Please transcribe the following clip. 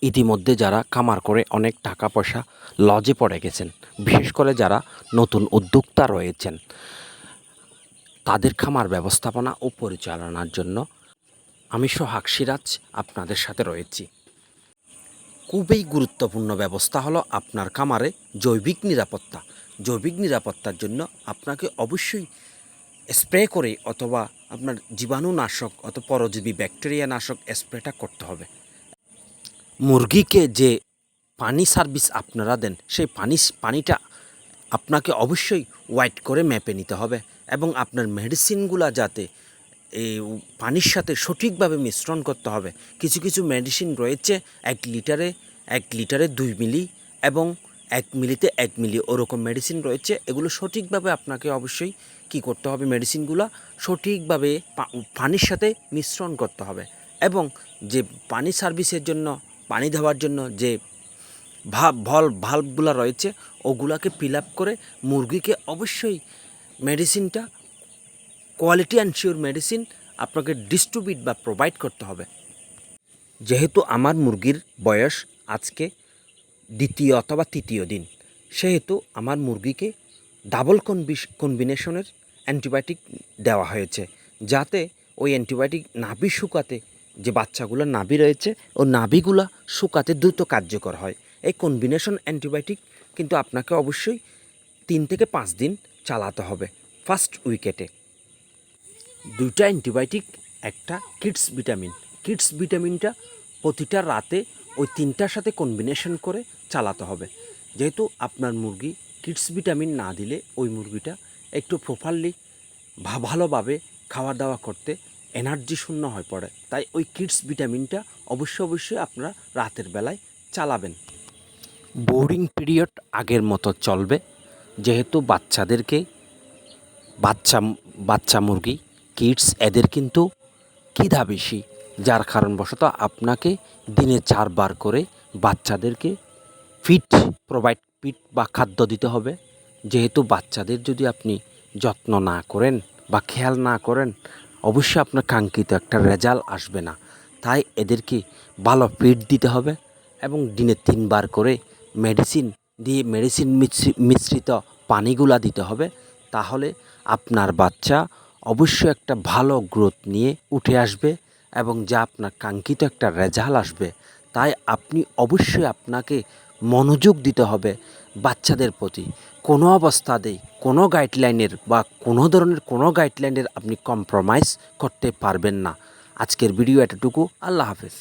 ইতিমধ্যে যারা খামার করে অনেক টাকা পয়সা লজে পড়ে গেছেন, বিশেষ করে যারা নতুন উদ্যোক্তা রয়েছেন, তাদের খামার ব্যবস্থাপনা ও পরিচালনার জন্য আমি সোহাগ সিরাজ আপনাদের সাথে রয়েছি। খুবই গুরুত্বপূর্ণ ব্যবস্থা হলো আপনার খামারে জৈবিক নিরাপত্তা। জৈবিক নিরাপত্তার জন্য আপনাকে অবশ্যই স্প্রে করে অথবা আপনার জীবাণুনাশক অথবা পরজীবী ব্যাকটেরিয়া নাশক স্প্রেটা করতে হবে। মুরগিকে যে পানি সার্ভিস আপনারা দেন, সেই পানিটা আপনাকে অবশ্যই হোয়াইট করে মেপে নিতে হবে এবং আপনার মেডিসিনগুলো যাতে এই পানির সাথে সঠিকভাবে মিশ্রণ করতে হবে। কিছু কিছু মেডিসিন রয়েছে 1 লিটারে 2 মিলি এবং 1 মিলিতে 1 মিলি, ওরকম মেডিসিন রয়েছে। এগুলো সঠিকভাবে আপনাকে অবশ্যই কী করতে হবে, মেডিসিনগুলো সঠিকভাবে পানির সাথে মিশ্রণ করতে হবে এবং যে পানি সার্ভিসের জন্য, পানি দেওয়ার জন্য যে ভাল্বগুলো রয়েছে ওগুলাকে ফিল আপ করে মুরগিকে অবশ্যই মেডিসিনটা কোয়ালিটি এনশিওর মেডিসিন আপনাকে ডিস্ট্রিবিউট বা প্রোভাইড করতে হবে। যেহেতু আমার মুরগির বয়স আজকে 2য় অথবা 3য় দিন, সেহেতু আমার মুরগিকে ডাবল কম্বিনেশনের অ্যান্টিবায়োটিক দেওয়া হয়েছে, যাতে ওই অ্যান্টিবায়োটিক নাভি শুকাতে, যে বাচ্চাগুলোর নাভি রয়েছে ও নাভিগুলো শুকাতে দ্রুত কার্যকর হয়। এই কম্বিনেশন অ্যান্টিবায়োটিক কিন্তু আপনাকে অবশ্যই 3 থেকে 5 দিন চালাতে হবে। ফার্স্ট উইকেটে 2টা অ্যান্টিবায়োটিক, একটা কিডস ভিটামিনটা প্রতিটা রাতে ওই 3টার সাথে কম্বিনেশন করে চালাতে হবে। যেহেতু আপনার মুরগি কিডস ভিটামিন না দিলে ওই মুরগিটা একটু প্রপারলি ভালোভাবে খাওয়া দাওয়া করতে এনার্জি শূন্য হয়ে পড়ে, তাই ওই কিডস ভিটামিনটা অবশ্যই আপনারা রাতের বেলায় চালাবেন। বোর্ডিং পিরিয়ড আগের মতো চলবে, যেহেতু বাচ্চা মুরগি কিডস এদের কিন্তু খিদা বেশি, যার কারণবশত আপনাকে দিনে 4 বার করে বাচ্চাদেরকে ফিড বা খাদ্য দিতে হবে। যেহেতু বাচ্চাদের যদি আপনি যত্ন না করেন বা খেয়াল না করেন, অবশ্যই আপনার কাঙ্ক্ষিত একটা রেজাল্ট আসবে না। তাই এদেরকে ভালো ফিড দিতে হবে এবং দিনে 3 বার করে মেডিসিন মিশ্রিত পানিগুলা দিতে হবে। তাহলে আপনার বাচ্চা অবশ্যই একটা ভালো গ্রোথ নিয়ে উঠে আসবে এবং যা আপনার কাঙ্ক্ষিত একটা রেজাল্ট আসবে। তাই আপনি অবশ্যই আপনাকে মনোযোগ দিতে হবে বাচ্চাদের প্রতি। কোনো অবস্থাতেই কোনো গাইডলাইনের বা কোনো ধরনের কোনো গাইডলাইনের আপনি কম্প্রোমাইজ করতে পারবেন না। আজকের ভিডিও এতটুকু। আল্লাহ হাফেজ।